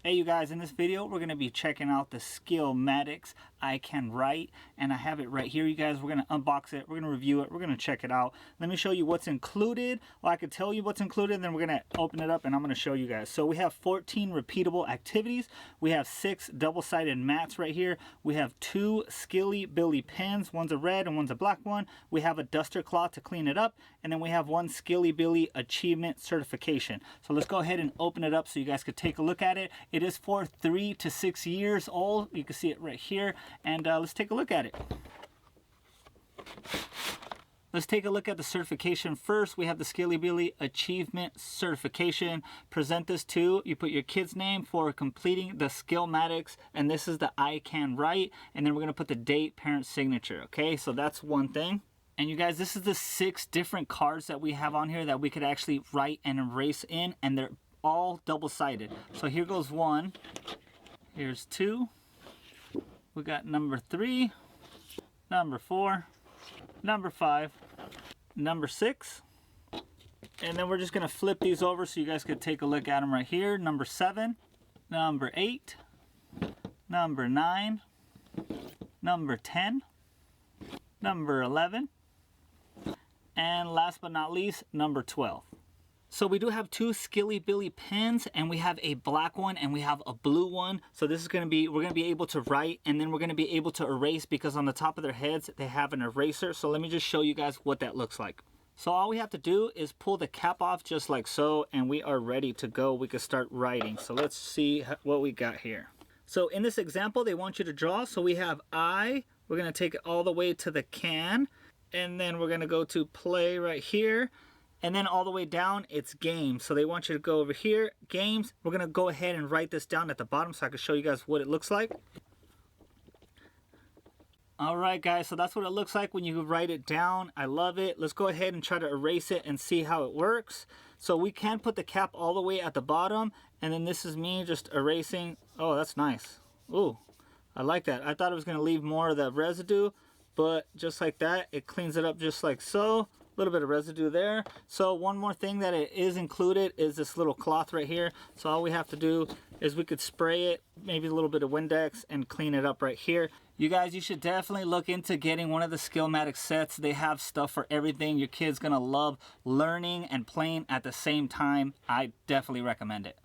Hey you guys, in this video we're going to be checking out the Skillmatics I Can Write, and I have it right here. You guys, we're going to unbox it, we're going to review it, we're going to check it out. Let me show you what's included. Well, I could tell you what's included, and then we're going to open it up and I'm going to show you guys. So we have 14 repeatable activities, we have 6 double-sided mats right here, we have 2 Skilly Billy pens, one's a red and one's a black one, we have a duster cloth to clean it up, and then we have one Skilly Billy achievement certification. So let's go ahead and open it up so you guys could take a look at it. It is for 3 to 6 years old. You can see it right here, and let's take a look at it. Let's take a look at the certification first. We have the Skilly Billy Achievement Certification. Present this to, you put your kid's name for completing the Skillmatics, and this is the I Can Write, and then we're going to put the date, parent signature. Okay, so that's one thing. And you guys, this is the 6 different cards that we have on here that we could actually write and erase in, and they're all double-sided. So here goes 1, here's 2, we got number 3, number 4, number 5, number 6, and then we're just gonna flip these over so you guys could take a look at them right here. Number 7, number 8, number 9, number 10, number 11, and last but not least, number 12. So we do have 2 Skilly Billy pens, and we have a black one and we have a blue one. So this is going to be, we're going to be able to write, and then we're going to be able to erase, because on the top of their heads they have an eraser. So let me just show you guys what that looks like. So all we have to do is pull the cap off just like so, and we are ready to go. We can start writing. So let's see what we got here. So in this example, they want you to draw. So we have I, we're going to take it all the way to the can, and then we're going to go to play right here. And then all the way down, it's games. So they want you to go over here, games. We're going to go ahead and write this down at the bottom so I can show you guys what it looks like. Alright guys, so that's what it looks like when you write it down. I love it. Let's go ahead and try to erase it and see how it works. So we can put the cap all the way at the bottom, and then this is me just erasing. Oh, that's nice. Ooh, I like that. I thought it was going to leave more of the residue, but just like that, it cleans it up just like so. Little bit of residue there. So one more thing that it is included is this little cloth right here. So all we have to do is we could spray it, maybe a little bit of Windex, and clean it up right here. You guys, you should definitely look into getting one of the Skillmatics sets. They have stuff for everything. Your kid's gonna love learning and playing at the same time. I definitely recommend it.